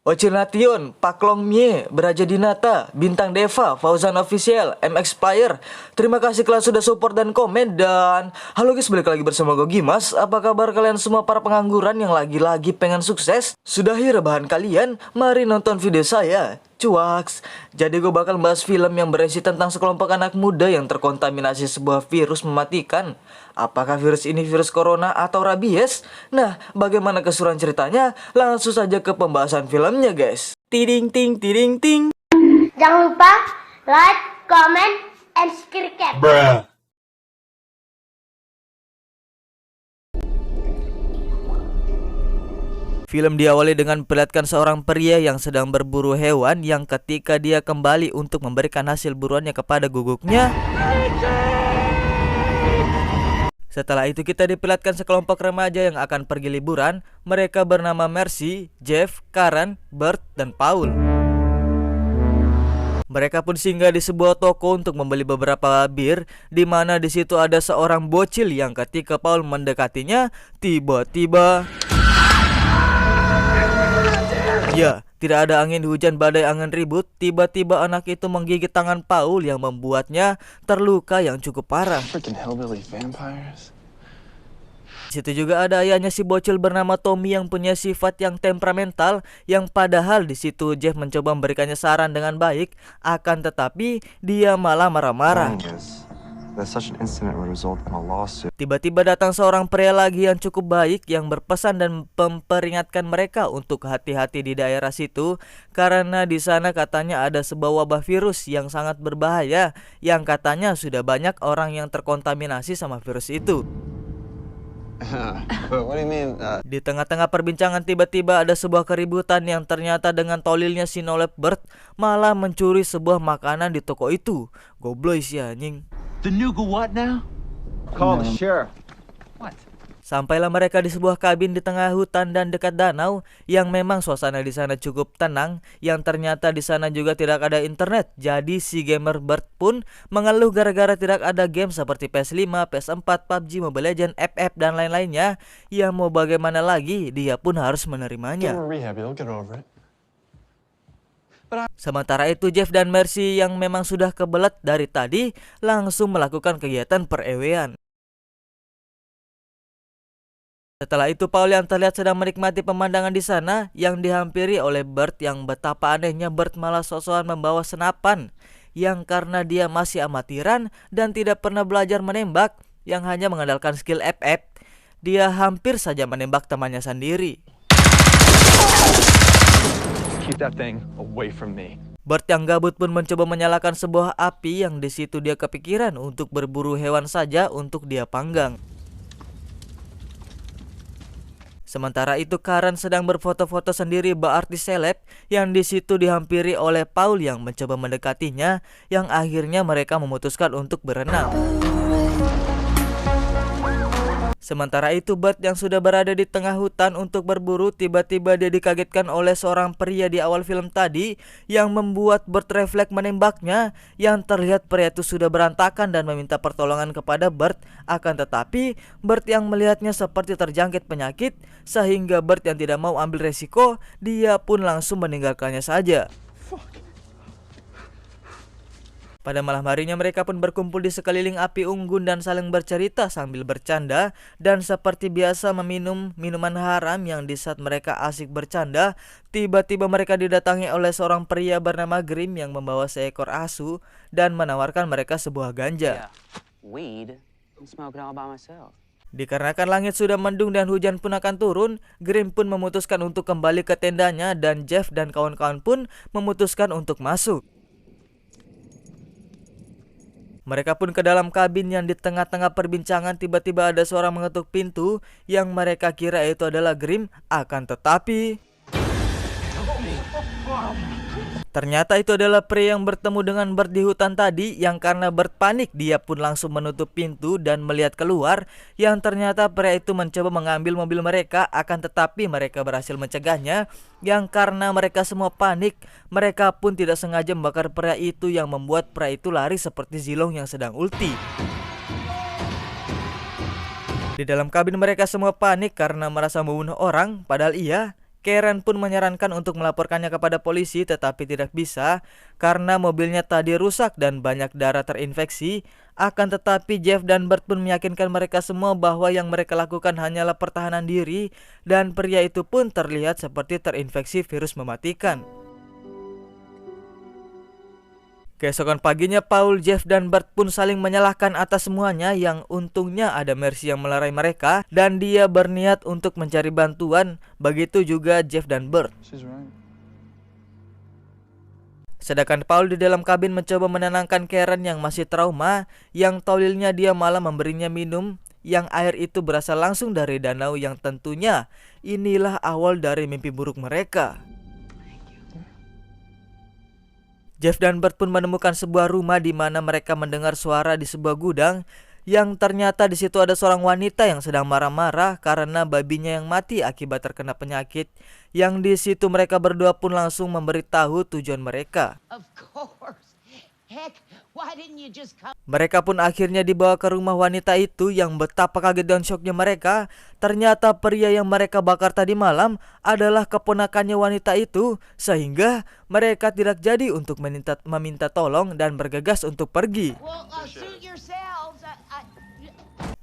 Ocil Nation, Pak Long Mie, Braja Dinata, Bintang Deva, Fauzan Official, MX Player. Terima kasih kalian sudah support dan komen. Dan halo guys, balik lagi bersama gue Gimas. Apa kabar kalian semua para pengangguran yang lagi-lagi pengen sukses? Sudahi rebahan kalian, mari nonton video saya. Cuaks. Jadi gue bakal bahas film yang berisi tentang sekelompok anak muda yang terkontaminasi sebuah virus mematikan. Apakah virus ini virus corona atau rabies? Nah, bagaimana keseruan ceritanya? Langsung saja ke pembahasan filmnya guys. Tiding ting tiding ting. Jangan lupa like, comment, and subscribe. Film diawali dengan memperlihatkan seorang pria yang sedang berburu hewan yang ketika dia kembali untuk memberikan hasil buruannya kepada guguknya. Setelah itu kita diperlihatkan sekelompok remaja yang akan pergi liburan. Mereka bernama Mercy, Jeff, Karen, Bert, dan Paul. Mereka pun singgah di sebuah toko untuk membeli beberapa bir, di mana di situ ada seorang bocil yang ketika Paul mendekatinya, tiba-tiba ya, tidak ada angin hujan badai angin ribut, tiba-tiba anak itu menggigit tangan Paul yang membuatnya terluka yang cukup parah. Di situ juga ada ayahnya si bocil bernama Tommy yang punya sifat yang temperamental, yang padahal di situ Jeff mencoba memberikannya saran dengan baik, akan tetapi dia malah marah-marah. Tiba-tiba datang seorang pria lagi yang cukup baik yang berpesan dan memperingatkan mereka untuk hati-hati di daerah situ karena di sana katanya ada sebuah wabah virus yang sangat berbahaya yang katanya sudah banyak orang yang terkontaminasi sama virus itu. Di tengah-tengah perbincangan tiba-tiba ada sebuah keributan yang ternyata dengan tolilnya si Nolep Bert malah mencuri sebuah makanan di toko itu. Gobloy sih anjing. The new go what now? Call the sheriff. What? Sampailah mereka di sebuah kabin di tengah hutan dan dekat danau yang memang suasana di sana cukup tenang, yang ternyata di sana juga tidak ada internet. Jadi si gamer Bert pun mengeluh gara-gara tidak ada game seperti PS5, PS4, PUBG, Mobile Legends, FF dan lain-lainnya. Ya mau bagaimana lagi, dia pun harus menerimanya. Sementara itu Jeff dan Mercy yang memang sudah kebelet dari tadi langsung melakukan kegiatan per-ewean. Setelah itu Paul yang terlihat sedang menikmati pemandangan di sana yang dihampiri oleh Bert yang betapa anehnya Bert malah sok-sokan membawa senapan yang karena dia masih amatiran dan tidak pernah belajar menembak yang hanya mengandalkan skill FF, dia hampir saja menembak temannya sendiri. Keep that thing away from me. Bert yang gabut pun mencoba menyalakan sebuah api yang di situ dia kepikiran untuk berburu hewan saja untuk dia panggang. Sementara itu Karen sedang berfoto-foto sendiri berarti seleb yang di situ dihampiri oleh Paul yang mencoba mendekatinya, yang akhirnya mereka memutuskan untuk berenang. Sementara itu Bert yang sudah berada di tengah hutan untuk berburu, tiba-tiba dia dikagetkan oleh seorang pria di awal film tadi yang membuat Bert refleks menembaknya, yang terlihat pria itu sudah berantakan dan meminta pertolongan kepada Bert, akan tetapi Bert yang melihatnya seperti terjangkit penyakit sehingga Bert yang tidak mau ambil resiko, dia pun langsung meninggalkannya saja. Pada malam harinya mereka pun berkumpul di sekeliling api unggun dan saling bercerita sambil bercanda, dan seperti biasa meminum minuman haram yang di saat mereka asik bercanda, tiba-tiba mereka didatangi oleh seorang pria bernama Grim yang membawa seekor asu dan menawarkan mereka sebuah ganja. Dikarenakan langit sudah mendung dan hujan pun akan turun, Grim pun memutuskan untuk kembali ke tendanya dan Jeff dan kawan-kawan pun memutuskan untuk masuk. Mereka pun ke dalam kabin yang di tengah-tengah perbincangan tiba-tiba ada suara mengetuk pintu yang mereka kira itu adalah Grim, akan tetapi ternyata itu adalah pria yang bertemu dengan Bert di hutan tadi, yang karena Bert panik dia pun langsung menutup pintu dan melihat keluar, yang ternyata pria itu mencoba mengambil mobil mereka, akan tetapi mereka berhasil mencegahnya, yang karena mereka semua panik mereka pun tidak sengaja membakar pria itu yang membuat pria itu lari seperti Zilong yang sedang ulti. Di dalam kabin mereka semua panik karena merasa membunuh orang, padahal Karen pun menyarankan untuk melaporkannya kepada polisi tetapi tidak bisa karena mobilnya tadi rusak dan banyak darah terinfeksi. Akan tetapi Jeff dan Bert pun meyakinkan mereka semua bahwa yang mereka lakukan hanyalah pertahanan diri dan pria itu pun terlihat seperti terinfeksi virus mematikan. Keesokan paginya Paul, Jeff, dan Bert pun saling menyalahkan atas semuanya yang untungnya ada Mercy yang melerai mereka dan dia berniat untuk mencari bantuan, begitu juga Jeff dan Bert. Sedangkan Paul di dalam kabin mencoba menenangkan Karen yang masih trauma, yang tolilnya dia malah memberinya minum, yang air itu berasal langsung dari danau yang tentunya inilah awal dari mimpi buruk mereka. Jeff dan Bert pun menemukan sebuah rumah di mana mereka mendengar suara di sebuah gudang yang ternyata di situ ada seorang wanita yang sedang marah-marah karena babinya yang mati akibat terkena penyakit. Yang di situ mereka berdua pun langsung memberitahu tujuan mereka. Of course. Heck, why didn't you just come? Mereka pun akhirnya dibawa ke rumah wanita itu yang betapa kaget dan syoknya mereka. Ternyata pria yang mereka bakar tadi malam adalah keponakannya wanita itu. Sehingga mereka tidak jadi untuk meminta tolong dan bergegas untuk pergi. Well, suit yourselves.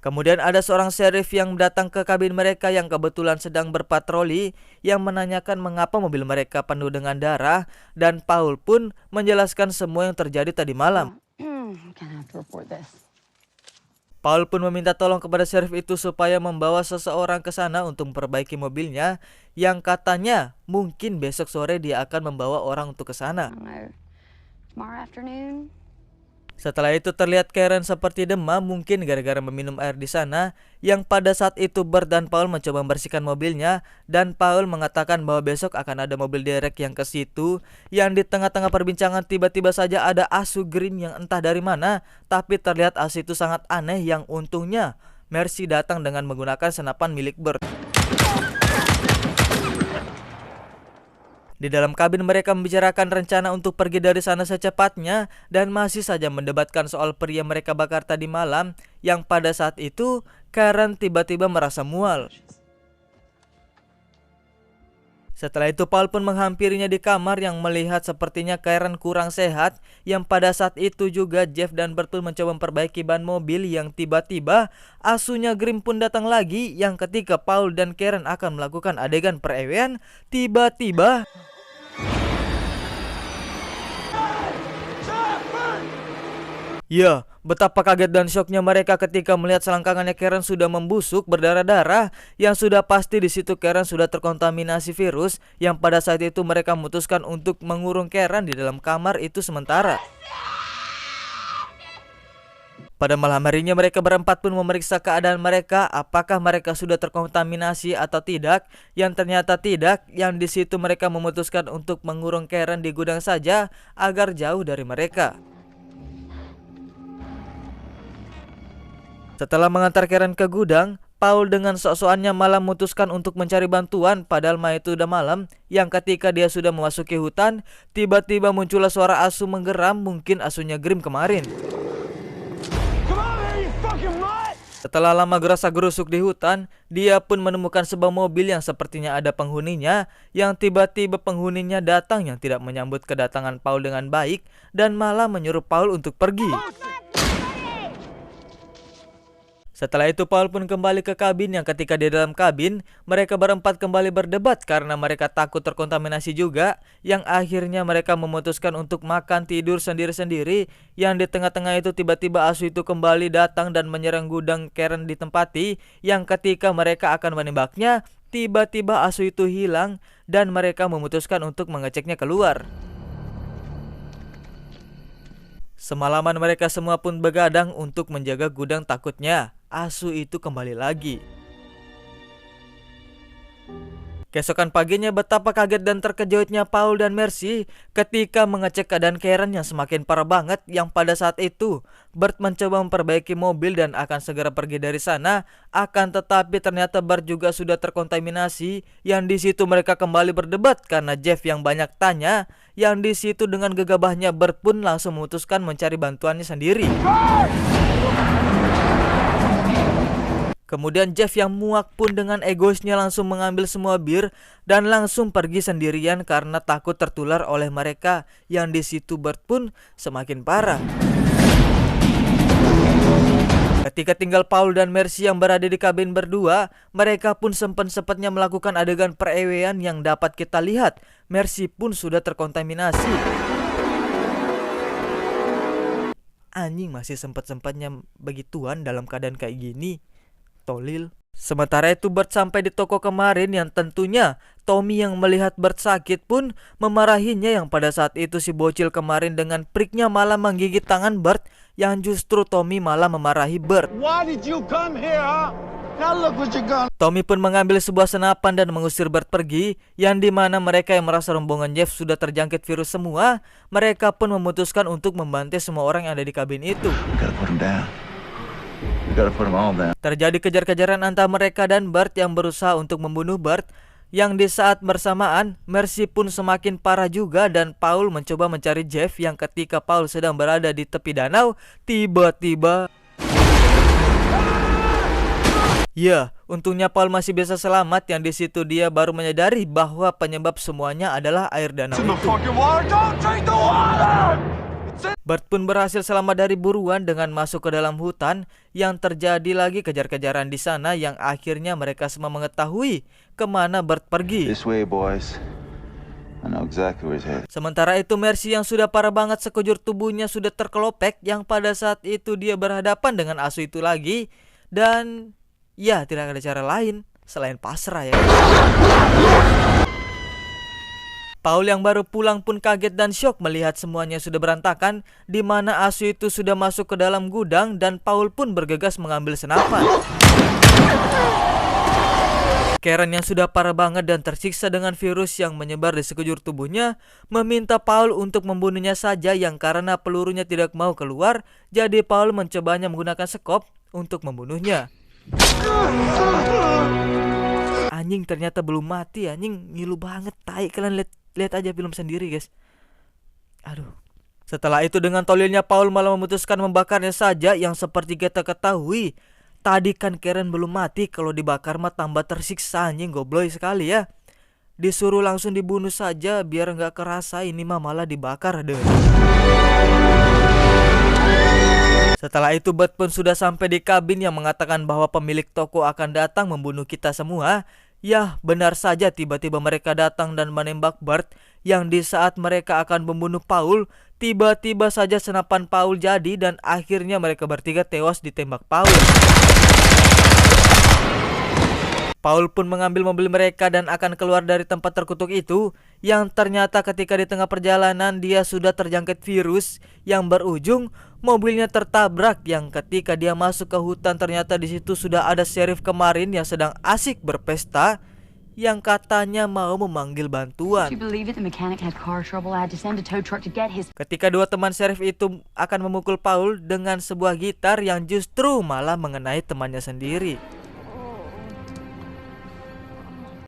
Kemudian ada seorang sheriff yang datang ke kabin mereka yang kebetulan sedang berpatroli yang menanyakan mengapa mobil mereka penuh dengan darah dan Paul pun menjelaskan semua yang terjadi tadi malam. Paul pun meminta tolong kepada sheriff itu supaya membawa seseorang ke sana untuk memperbaiki mobilnya yang katanya mungkin besok sore dia akan membawa orang untuk ke sana. Setelah itu terlihat Karen seperti demam mungkin gara-gara meminum air di sana yang pada saat itu Bert dan Paul mencoba membersihkan mobilnya dan Paul mengatakan bahwa besok akan ada mobil derek yang ke situ yang di tengah-tengah perbincangan tiba-tiba saja ada asu green yang entah dari mana tapi terlihat asu itu sangat aneh yang untungnya Mercy datang dengan menggunakan senapan milik Bert. Di dalam kabin mereka membicarakan rencana untuk pergi dari sana secepatnya dan masih saja mendebatkan soal pria mereka bakar tadi malam yang pada saat itu Karen tiba-tiba merasa mual. Setelah itu Paul pun menghampirinya di kamar yang melihat sepertinya Karen kurang sehat yang pada saat itu juga Jeff dan Bert pun mencoba memperbaiki ban mobil yang tiba-tiba asunya Grim pun datang lagi yang ketika Paul dan Karen akan melakukan adegan perewean tiba-tiba ya, betapa kaget dan syoknya mereka ketika melihat selangkangannya Karen sudah membusuk berdarah-darah yang sudah pasti di situ Karen sudah terkontaminasi virus yang pada saat itu mereka memutuskan untuk mengurung Karen di dalam kamar itu sementara. Pada malam harinya mereka berempat pun memeriksa keadaan mereka apakah mereka sudah terkontaminasi atau tidak yang ternyata tidak yang di situ mereka memutuskan untuk mengurung Karen di gudang saja agar jauh dari mereka. Setelah mengantar Karen ke gudang, Paul dengan sok-sokannya malah memutuskan untuk mencari bantuan padahal itu udah malam yang ketika dia sudah memasuki hutan, tiba-tiba muncullah suara asu menggeram mungkin asunya Grim kemarin. Setelah lama gerasa-gerusuk di hutan, dia pun menemukan sebuah mobil yang sepertinya ada penghuninya yang tiba-tiba penghuninya datang yang tidak menyambut kedatangan Paul dengan baik dan malah menyuruh Paul untuk pergi. Setelah itu Paul pun kembali ke kabin yang ketika di dalam kabin mereka berempat kembali berdebat karena mereka takut terkontaminasi juga yang akhirnya mereka memutuskan untuk makan tidur sendiri-sendiri yang di tengah-tengah itu tiba-tiba asu itu kembali datang dan menyerang gudang Karen ditempati yang ketika mereka akan menembaknya tiba-tiba asu itu hilang dan mereka memutuskan untuk mengeceknya keluar. Semalaman mereka semua pun begadang untuk menjaga gudang takutnya asu itu kembali lagi. Keesokan paginya betapa kaget dan terkejutnya Paul dan Mercy ketika mengecek keadaan Karen yang semakin parah banget yang pada saat itu Bert mencoba memperbaiki mobil dan akan segera pergi dari sana akan tetapi ternyata Bert juga sudah terkontaminasi yang di situ mereka kembali berdebat karena Jeff yang banyak tanya yang di situ dengan gegabahnya Bert pun langsung memutuskan mencari bantuannya sendiri. Kemudian Jeff yang muak pun dengan egoisnya langsung mengambil semua bir dan langsung pergi sendirian karena takut tertular oleh mereka. Yang di situ Bert pun semakin parah. Ketika tinggal Paul dan Mercy yang berada di kabin berdua, mereka pun sempat-sempatnya melakukan adegan perewean yang dapat kita lihat. Mercy pun sudah terkontaminasi. Anjing, masih sempat-sempatnya begituan dalam keadaan kayak gini. Tolil. Sementara itu Bert sampai di toko kemarin yang tentunya Tommy yang melihat Bert sakit pun memarahinya, yang pada saat itu si bocil kemarin dengan priknya malah menggigit tangan Bert, yang justru Tommy malah memarahi Bert. Why did you come here, huh? Now look what you got. Tommy pun mengambil sebuah senapan dan mengusir Bert pergi, yang dimana mereka yang merasa rombongan Jeff sudah terjangkit virus semua, mereka pun memutuskan untuk membantai semua orang yang ada di kabin itu. We gotta put him down. We gotta put him all down. Terjadi kejar-kejaran antara mereka dan Bert yang berusaha untuk membunuh Bert, yang di saat bersamaan Mercy pun semakin parah juga dan Paul mencoba mencari Jeff, yang ketika Paul sedang berada di tepi danau, tiba-tiba ya, untungnya Paul masih bisa selamat, yang di situ dia baru menyadari bahwa penyebab semuanya adalah air danau itu. Bert pun berhasil selamat dari buruan dengan masuk ke dalam hutan, yang terjadi lagi kejar-kejaran di sana, yang akhirnya mereka semua mengetahui kemana Bert pergi. This way, boys. I know exactly where he's headed. Sementara itu Mercy yang sudah parah banget, sekujur tubuhnya sudah terkelopek, yang pada saat itu dia berhadapan dengan asu itu lagi, dan ya tidak ada cara lain selain pasrah ya. Paul yang baru pulang pun kaget dan syok melihat semuanya sudah berantakan, di mana asu itu sudah masuk ke dalam gudang dan Paul pun bergegas mengambil senapan. Karen yang sudah parah banget dan tersiksa dengan virus yang menyebar di sekujur tubuhnya meminta Paul untuk membunuhnya saja, yang karena pelurunya tidak mau keluar, jadi Paul mencobanya menggunakan sekop untuk membunuhnya. Anjing, ternyata belum mati. Anjing, ngilu banget, tai. Kalian lihat aja film sendiri guys. Aduh. Setelah itu dengan tolilnya Paul malah memutuskan membakarnya saja, yang seperti kita ketahui tadi kan Karen belum mati, kalau dibakar mah tambah tersiksa. Anjing, gobloy sekali ya. Disuruh langsung dibunuh saja biar nggak kerasa, ini mah malah dibakar deh. Setelah itu Bert pun sudah sampai di kabin yang mengatakan bahwa pemilik toko akan datang membunuh kita semua. Ya, benar saja, tiba-tiba mereka datang dan menembak Bert, yang di saat mereka akan membunuh Paul, tiba-tiba saja senapan Paul jadi dan akhirnya mereka bertiga tewas ditembak Paul. Paul pun mengambil mobil mereka dan akan keluar dari tempat terkutuk itu, yang ternyata ketika di tengah perjalanan dia sudah terjangkit virus, yang berujung mobilnya tertabrak, yang ketika dia masuk ke hutan ternyata di situ sudah ada sheriff kemarin yang sedang asik berpesta, yang katanya mau memanggil bantuan. Ketika dua teman sheriff itu akan memukul Paul dengan sebuah gitar yang justru malah mengenai temannya sendiri.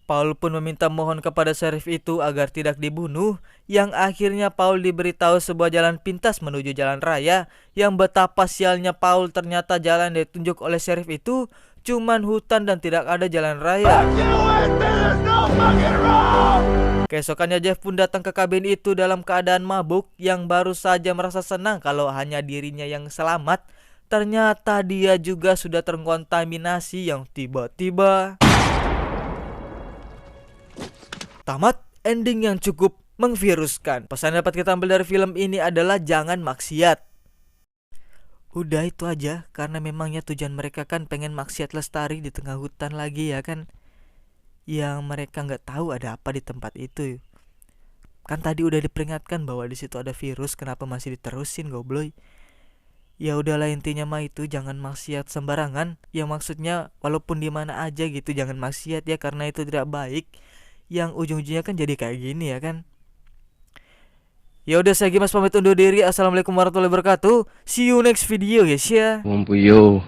Paul pun meminta mohon kepada sheriff itu agar tidak dibunuh, yang akhirnya Paul diberitahu sebuah jalan pintas menuju jalan raya, yang betapa sialnya Paul, ternyata jalan yang ditunjuk oleh sheriff itu cuman hutan dan tidak ada jalan raya. Keesokannya Jeff pun datang ke kabin itu dalam keadaan mabuk, yang baru saja merasa senang kalau hanya dirinya yang selamat, ternyata dia juga sudah terkontaminasi, yang tiba-tiba tamat ending yang cukup mengviruskan. Pesan yang dapat kita ambil dari film ini adalah jangan maksiat. Udah itu aja, karena memangnya tujuan mereka kan pengen maksiat lestari di tengah hutan lagi ya kan. Yang mereka nggak tahu ada apa di tempat itu. Kan tadi udah diperingatkan bahwa di situ ada virus, kenapa masih diterusin gobloy? Ya udahlah, intinya mah itu jangan maksiat sembarangan. Ya maksudnya walaupun di mana aja gitu jangan maksiat ya, karena itu tidak baik. Yang ujung-ujungnya kan jadi kayak gini ya kan. Ya udah, saya Gimas pamit undur diri. Assalamualaikum warahmatullahi wabarakatuh. See you next video guys ya. Mampuyo.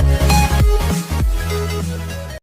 Thank you.